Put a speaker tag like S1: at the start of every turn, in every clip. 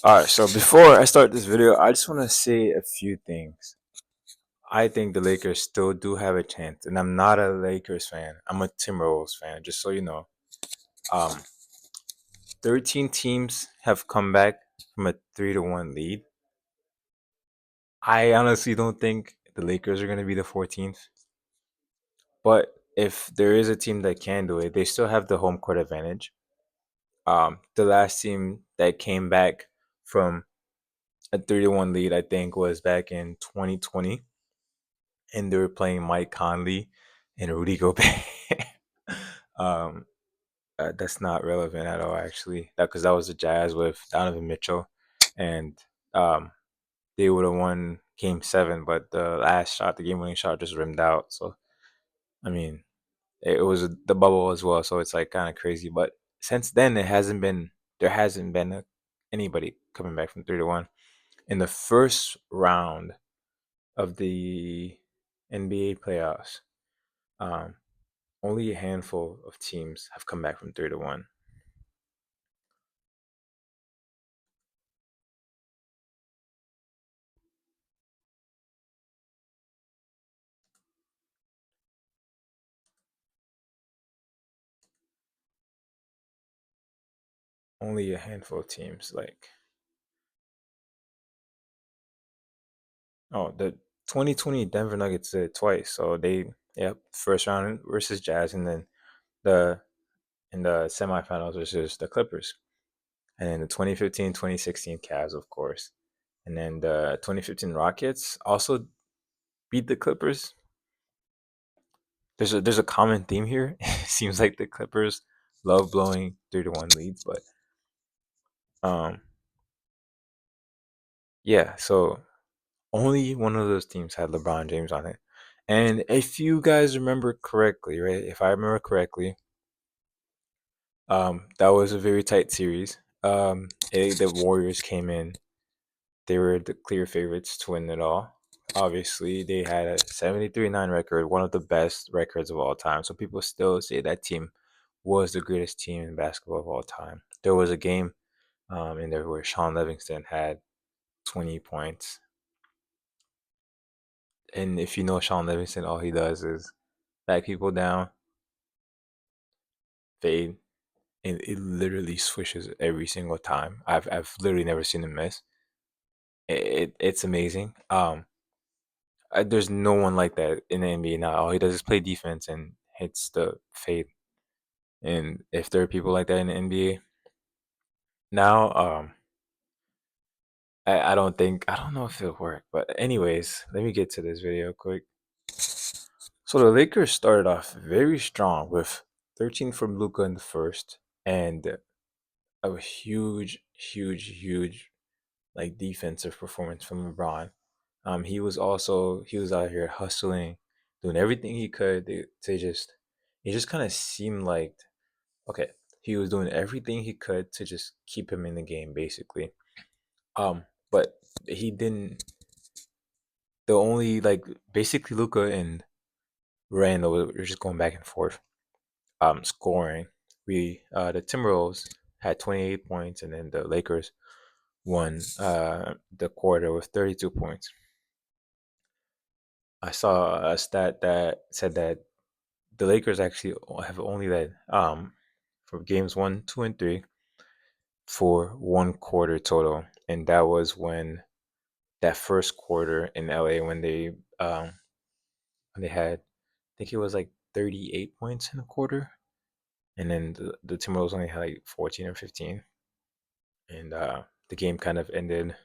S1: Alright, so before I start this video, I just want to say a few things. I think the Lakers still do have a chance, and I'm not a Lakers fan. I'm a Timberwolves fan, just so you know. Um, 13 teams have come back from a 3-1 lead. I honestly don't think the Lakers are going to be the 14th, but if there is a team that can do it, they still have the home court advantage. The last team that came back from a 3-1 lead, I think, was back in 2020, and they were playing Mike Conley and Rudy Gobert. um, that's not relevant at all, actually. That because that was the Jazz with Donovan Mitchell, and um, they would have won Game 7, but the last shot, the game-winning shot, just rimmed out. So I mean, it was the bubble as well, so it's like kind of crazy. But since then, there hasn't been anybody coming back from 3-1 in the first round of the NBA playoffs. Um, Only a handful of teams have come back from 3-1. Only a handful of teams. Like, oh, the 2020 Denver Nuggets did it twice. So yep, first round versus Jazz, and then the in the semifinals versus the Clippers, and then the 2015, 2016 Cavs, of course, and then the 2015 Rockets also beat the Clippers. There's a common theme here. It seems like the Clippers love blowing 3-1 leads, but um, yeah. So only one of those teams had LeBron James on it. And if you guys remember correctly, right? If I remember correctly, that was a very tight series. The Warriors came in. They were the clear favorites to win it all. Obviously, they had a 73-9 record, one of the best records of all time. So people still say that team was the greatest team in basketball of all time. There was a game in there where Sean Livingston had 20 points. And if you know Sean Livingston, all he does is back people down, fade, and it literally swishes every single time. I've literally never seen him miss. It's amazing. There's no one like that in the NBA now. All he does is play defense and hits the fade. And if there are people like that in the NBA now, I don't know if it'll work. But anyways, let me get to this video quick. So the Lakers started off very strong with 13 from Luka in the first, and a huge like defensive performance from LeBron. He was out here hustling, doing everything he could to just it just kind of seemed like okay, he was doing everything he could to just keep him in the game basically. But he didn't the only like basically Luca and Randall were just going back and forth scoring. The Timberwolves had 28 points, and then the Lakers won the quarter with 32 points. I saw a stat that said that the Lakers actually have only led for games 1, 2, and 3 for one quarter total, and that was when that first quarter in LA when they had I think it was like 38 points in a quarter, and then the Timberwolves only had like 14 or 15, and the game kind of ended.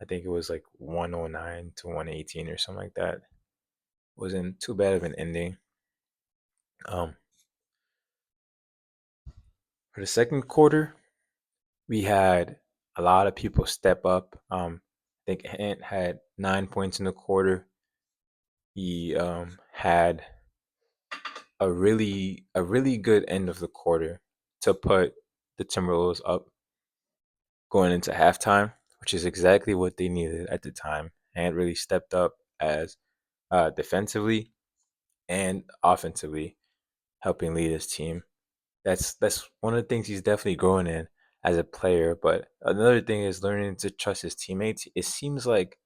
S1: I think it was like 109 to 118 or something like that. Wasn't too bad of an ending. Um, for the second quarter, we had a lot of people step up. I think Ant had 9 points in the quarter. He had a really good end of the quarter to put the Timberwolves up going into halftime, which is exactly what they needed at the time. Ant really stepped up as defensively and offensively, helping lead his team. That's one of the things he's definitely growing in as a player. But another thing is learning to trust his teammates. It seems like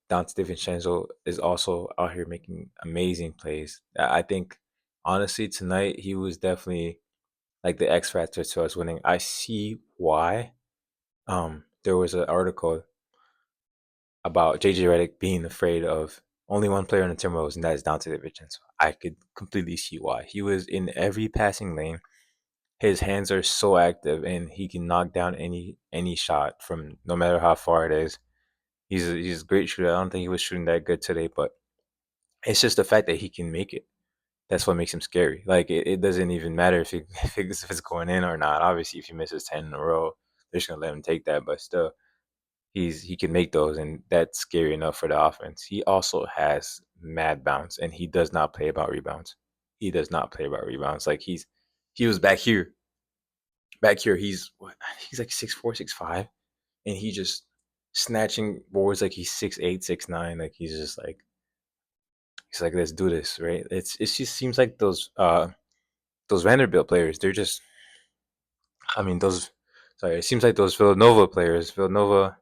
S1: Dante DiVincenzo is also out here making amazing plays. I think honestly tonight he was definitely like the X factor to us winning. I see why. There was an article about JJ Redick being afraid of only one player in the Timberwolves, and that is Dante DiVincenzo. I could completely see why. He was in every passing lane. His hands are so active, and he can knock down any shot from no matter how far it is. He's a great shooter. I don't think he was shooting that good today, but it's just the fact that he can make it. That's what makes him scary. Like it doesn't even matter if if it's going in or not. Obviously, if he misses 10 in a row, they're just gonna let him take that. But still, he can make those, and that's scary enough for the offense. He also has mad bounce, and he does not play about rebounds. He does not play about rebounds. Like he was back here. He's like 6'4", 6'5", and he just snatching boards like he's 6'8", 6'9". Like he's like let's do this, right? It just seems like those Vanderbilt players. They're just I mean those. Sorry, it seems like those Villanova players. Villanova,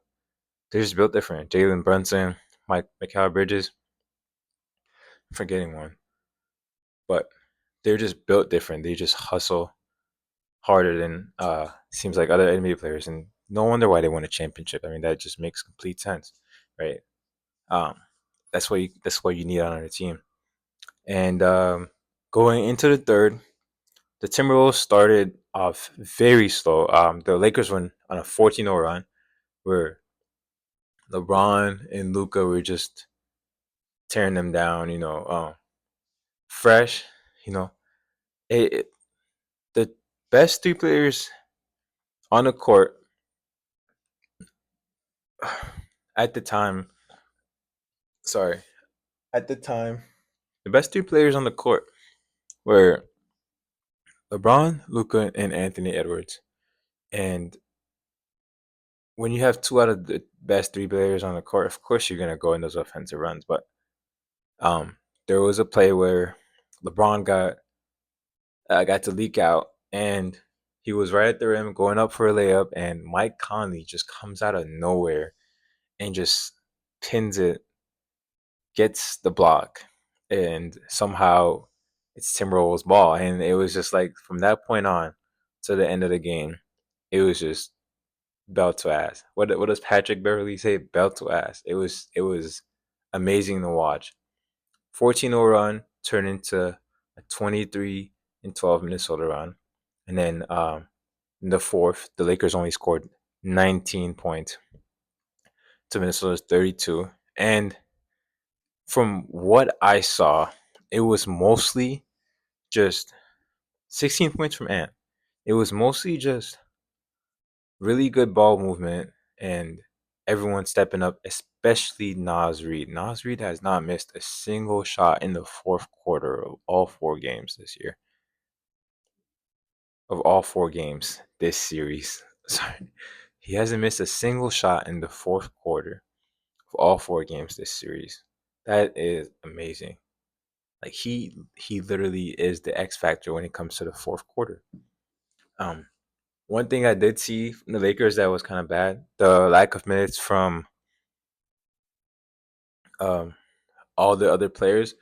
S1: they're just built different. Jalen Brunson, Mikal Bridges, I'm forgetting one, but they're just built different. They just hustle harder than seems like other NBA players, and no wonder why they won a championship. I mean, that just makes complete sense, right? Um, that's what you need on a team. And going into the third, the Timberwolves started off very slow. The Lakers went on a 14-0 run where LeBron and Luca were just tearing them down. Fresh. You know, it the best three players on the court at the time. Sorry, at the time, the best three players on the court were LeBron, Luca, and Anthony Edwards. And when you have two out of the best three players on the court, of course you're gonna go in those offensive runs. But um, there was a play where LeBron got to leak out, and he was right at the rim going up for a layup, and Mike Conley just comes out of nowhere and just pins it, gets the block, and somehow it's Timberwolves ball. And it was just like from that point on to the end of the game, it was just belt to ass. What does Patrick Beverly say? Belt to ass. It was amazing to watch. 14-0 run turned into a 23-12 Minnesota run, and then in the fourth, the Lakers only scored 19 points to Minnesota's 32. And from what I saw, it was mostly just 16 points from Ant. It was mostly just really good ball movement and everyone stepping up, especially Nas Reed. Nas Reed has not missed a single shot in the fourth quarter of all four games this year. Of all four games this series. Sorry. He hasn't missed a single shot in the fourth quarter of all four games this series. That is amazing. Like he literally is the X factor when it comes to the fourth quarter. Um, One thing I did see from the Lakers that was kind of bad, the lack of minutes from um, all the other players.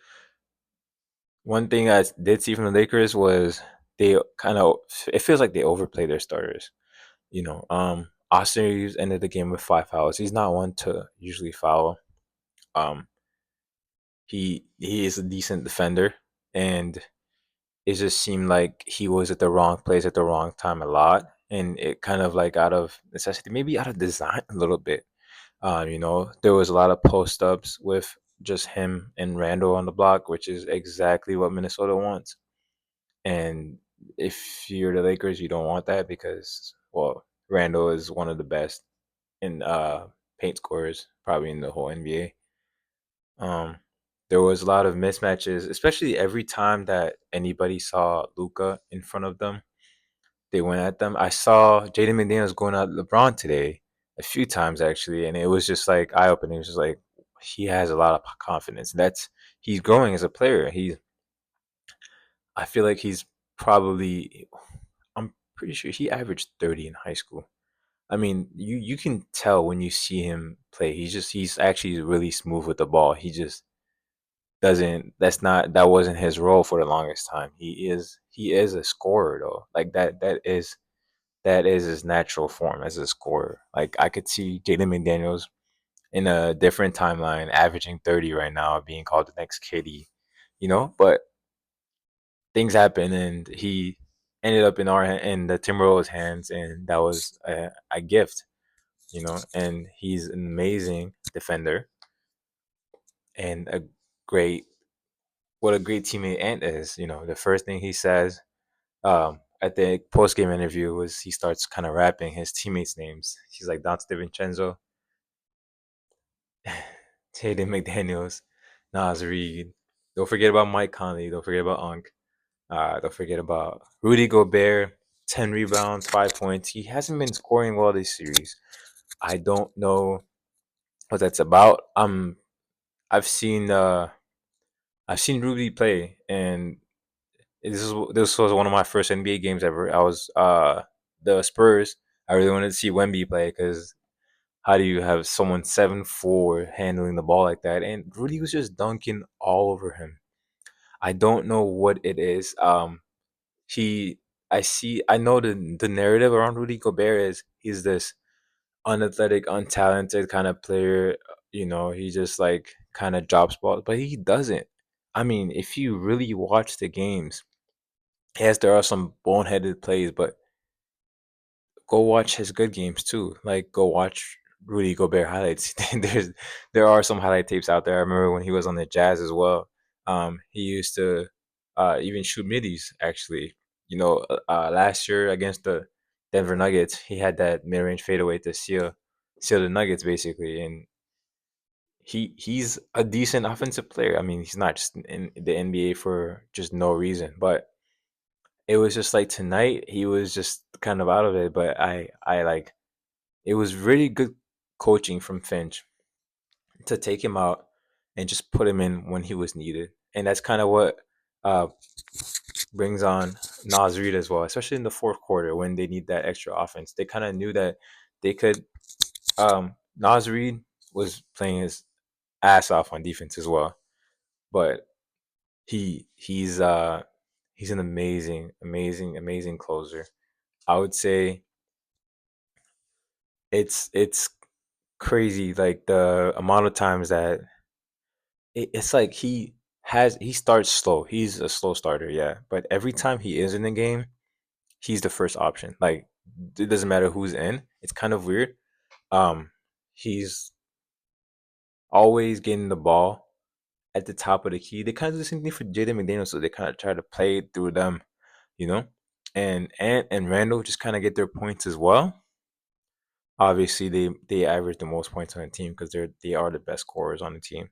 S1: One thing I did see from the Lakers was they kind of it feels like they overplay their starters. Austin Reeves ended the game with 5 fouls. He's not one to usually foul. Um, he is a decent defender, and it just seemed like he was at the wrong place at the wrong time a lot, and it kind of like out of necessity, maybe out of design a little bit. There was a lot of post ups with just him and Randall on the block, which is exactly what Minnesota wants. And if you're the Lakers, you don't want that because, well, Randall is one of the best in paint scorers, probably in the whole NBA. Um, there was a lot of mismatches, especially every time that anybody saw Luca in front of them, they went at them. I saw Jaden McDaniels going at LeBron today a few times actually, and it was just like eye opening. It was just like he has a lot of confidence. He's growing as a player. I feel like he's probably. pretty sure he averaged 30 in high school. I mean, you can tell when you see him play. He's actually really smooth with the ball. He just doesn't that wasn't his role for the longest time. He is a scorer though. Like that is his natural form as a scorer. Like I could see Jaden McDaniels in a different timeline averaging 30 right now, being called the next KD, but things happen and he ended up in the Timberwolves hands, and that was a gift, and he's an amazing defender and a great what a great teammate Ant is. The first thing he says at the post game interview was he starts kind of rapping his teammates' names. He's like Dante DiVincenzo, Jaden McDaniels, Nas Reed. Don't forget about Mike Conley. Don't forget about Unk. Don't forget about Rudy Gobert. 10 rebounds, 5 points. He hasn't been scoring well this series. I don't know what that's about. I've seen I've seen Rudy play, and this was one of my first NBA games ever. I was the Spurs. I really wanted to see Wemby play because how do you have someone 7'4" handling the ball like that? And Rudy was just dunking all over him. I don't know what it is. He I know the narrative around Rudy Gobert is he's this unathletic, untalented kind of player. He just like kind of drops balls, but he doesn't. I mean, if you really watch the games, yes, there are some boneheaded plays, but go watch his good games too. Like go watch Rudy Gobert highlights. There are some highlight tapes out there. I remember when he was on the Jazz as well. He used to even shoot middies. Actually, last year against the Denver Nuggets, he had that mid range fadeaway to seal the Nuggets basically, and he's a decent offensive player. I mean, he's not just in the NBA for just no reason, but it was just like tonight he was just kind of out of it. But I like it was really good coaching from Finch to take him out and just put him in when he was needed, and that's kind of what uh, brings on Nas Reed as well, especially in the fourth quarter when they need that extra offense. They kind of knew that they could. Nas Reed was playing his ass off on defense as well, but he's an amazing, amazing, amazing closer. I would say it's crazy like the amount of times that it's like he starts slow. He's a slow starter, yeah. But every time he is in the game, he's the first option. Like it doesn't matter who's in. It's kind of weird. Um, he's always getting the ball at the top of the key. They kind of do the same thing for Jaden McDaniels, so they kind of try to play it through them, you know. And Ant and Randall just kind of get their points as well. Obviously, they average the most points on the team because they are the best scorers on the team.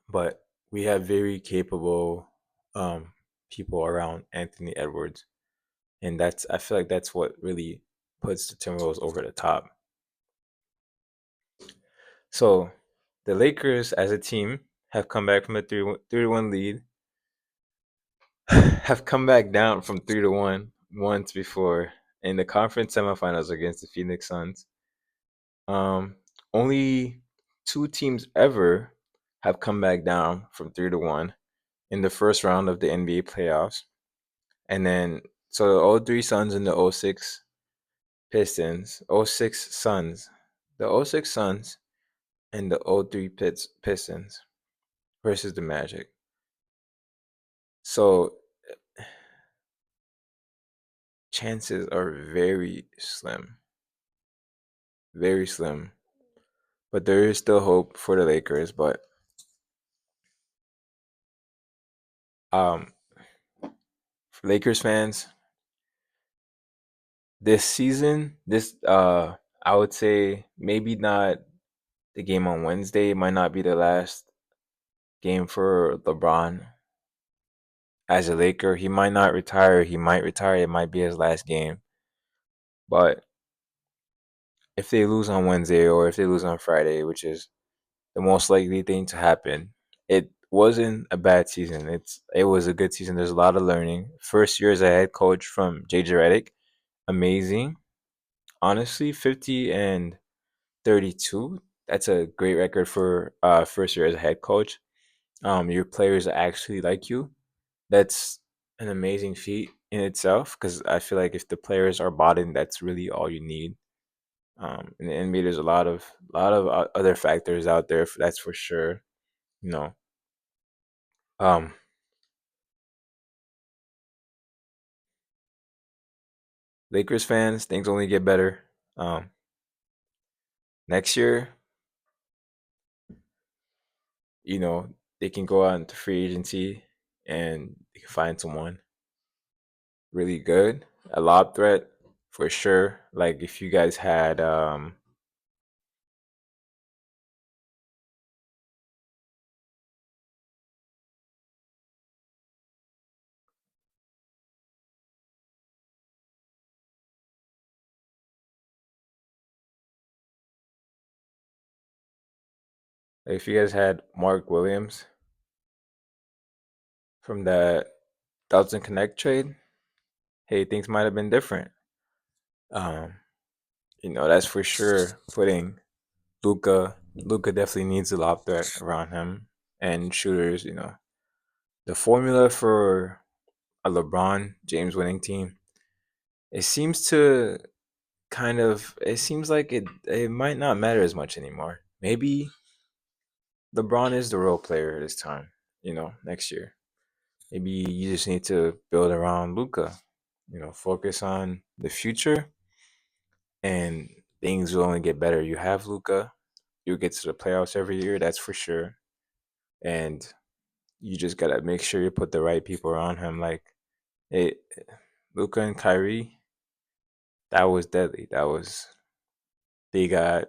S1: But we have very capable people around Anthony Edwards, and I feel like that's what really puts the Timberwolves over the top. So the Lakers as a team have come back from a 3-1 lead, have come back down from 3-1 once before in the conference semifinals against the Phoenix Suns. Only two teams ever have come back down from 3-1 in the first round of the NBA playoffs. And then, so the '03 Suns and the '06 Pistons, '06 Suns, the '06 Suns and the '03 Pistons versus the Magic. So chances are very slim. But there is still hope for the Lakers. But um, for Lakers fans, this season, I would say maybe not the game on Wednesday. It might not be the last game for LeBron as a Laker. He might not retire. He might retire. It might be his last game. But if they lose on Wednesday or if they lose on Friday, which is the most likely thing to happen, it wasn't a bad season. It was a good season. There's a lot of learning. First year as a head coach from JJ Redick, amazing. Honestly, 50-32. That's a great record for first year as a head coach. Your players actually like you. That's an amazing feat in itself because I feel like if the players are bought in, that's really all you need. In the NBA, there's a lot of other factors out there. That's for sure. You know, um, Lakers fans, things only get better. Um, Next year, you know, they can go out into free agency and they can find someone really good, a lob threat for sure. Like if you guys had Mark Williams from that Dalton Connect trade, hey, things might have been different. Um, that's for sure. Putting Luca definitely needs a lob threat around him and shooters. The formula for a LeBron James winning team, it seems to it seems like it might not matter as much anymore. Maybe LeBron is the role player this time. Next year. Maybe you just need to build around Luca. Focus on the future, and things will only get better. You have Luca, you'll get to the playoffs every year, that's for sure. And you just gotta make sure you put the right people around him. Like it, Luca and Kyrie, that was deadly. They got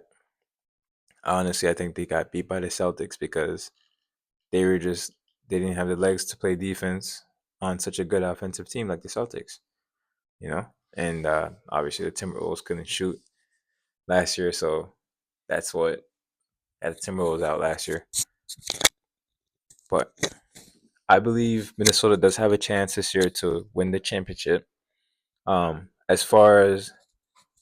S1: honestly, I think they got beat by the Celtics because they were just they didn't have the legs to play defense on such a good offensive team like the Celtics. You know, and obviously the Timberwolves couldn't shoot last year, so that's what had the Timberwolves out last year. But I believe Minnesota does have a chance this year to win the championship. As far as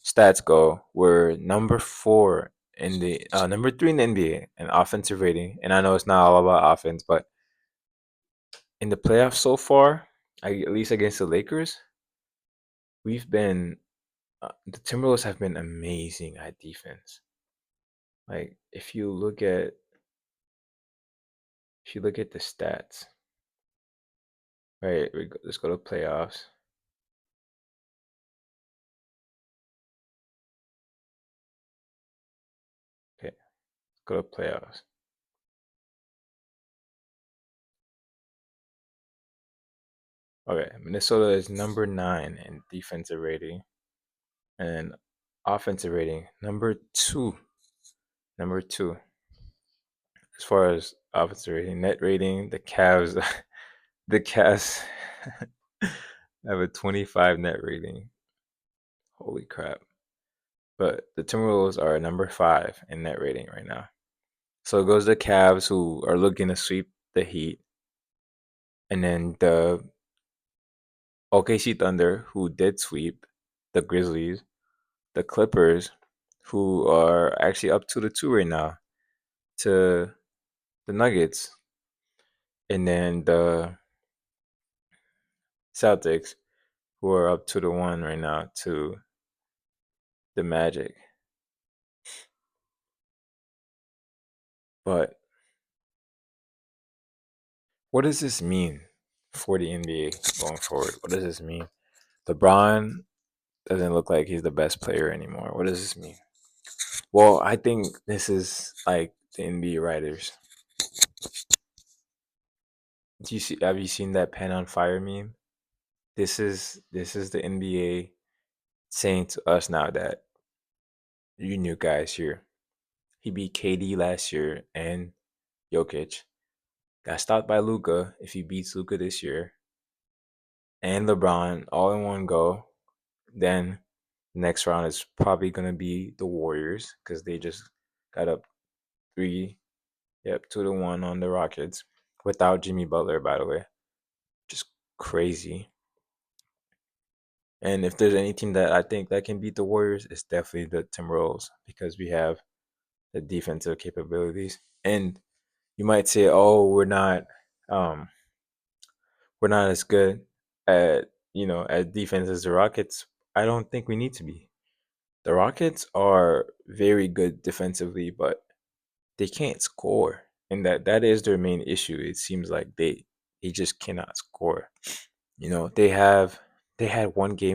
S1: stats go, we're number three in the NBA in offensive rating, and I know it's not all about offense, but in the playoffs so far, at least against the Lakers, we've been the Timberwolves have been amazing at defense. Like if you look at the stats, right? Let's go to playoffs. Okay, let's go to playoffs. Okay, Minnesota is number 9 in defensive rating and offensive rating number two. Number two as far as offensive rating, net rating. The Cavs, the Cavs have a 25 net rating. Holy crap! But the Timberwolves are number 5 in net rating right now. So it goes the Cavs, who are looking to sweep the Heat, and then the OKC Thunder, who did sweep the Grizzlies, the Clippers, who are actually up 2-2 right now, to the Nuggets, and then the Celtics, who are up 2-1 right now to the Magic. But what does this mean for the NBA going forward? What does this mean? LeBron doesn't look like he's the best player anymore. What does this mean? Well, I think this is like the NBA writers. Do you see? Have you seen that pen on fire meme? This is the NBA saying to us now that you new guys here. He beat KD last year and Jokic. Got stopped by Luca if he beats Luca this year and LeBron all in one go. Then next round is probably gonna be the Warriors because they just got up 2-1 on the Rockets. without Jimmy Butler, by the way. Just crazy. And if there's any team that I think that can beat the Warriors, it's definitely the Timberwolves because we have the defensive capabilities. And you might say, "Oh, um, we're not as good at at defense as the Rockets." I don't think we need to be. The Rockets are very good defensively, but they can't score, and that is their main issue. It seems like they just cannot score. They had one good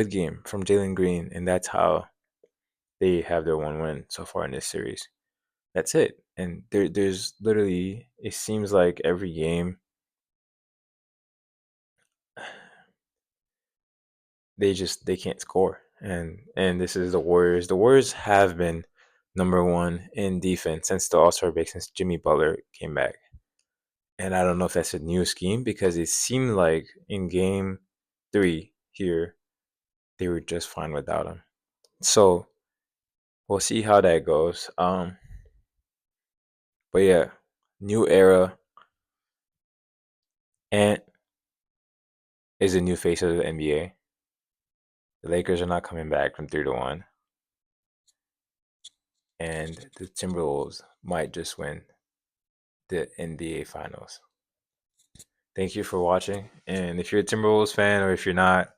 S1: game from Jalen Green, and that's how they have their one win so far in this series. That's it. And there's literally, it seems like every game they can't score. And this is the Warriors. The Warriors have been number one in defense since the All-Star break, since Jimmy Butler came back. And I don't know if that's a new scheme because it seemed like in game 3 here they were just fine without him. So we'll see how that goes. But yeah, new era. Ant is a new face of the NBA. The Lakers are not coming back from 3-1, and the Timberwolves might just win the NBA Finals. Thank you for watching, and if you're a Timberwolves fan or if you're not,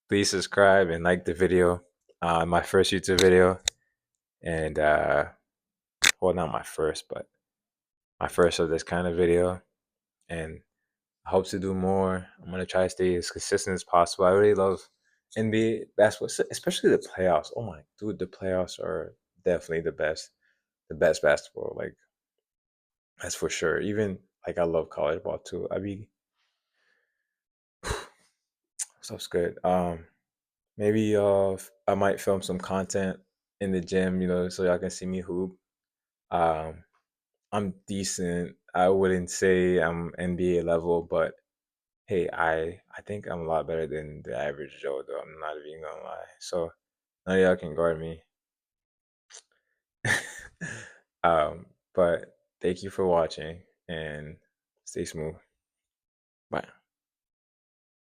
S1: please subscribe and like the video. My first YouTube video, and well, not my first, but my first of this kind of video, and I hope to do more. I'm gonna try to stay as consistent as possible. I really love NBA basketball, especially the playoffs. Oh my dude, the playoffs are definitely the best basketball. Like that's for sure. Even like I love college ball too. I mean, stuff's good. Maybe I might film some content in the gym, so y'all can see me hoop. Um, I'm decent. I wouldn't say I'm NBA level, but hey, I think I'm a lot better than the average Joe, though. I'm not even gonna lie. So none of y'all can guard me. But thank you for watching and stay smooth. Bye.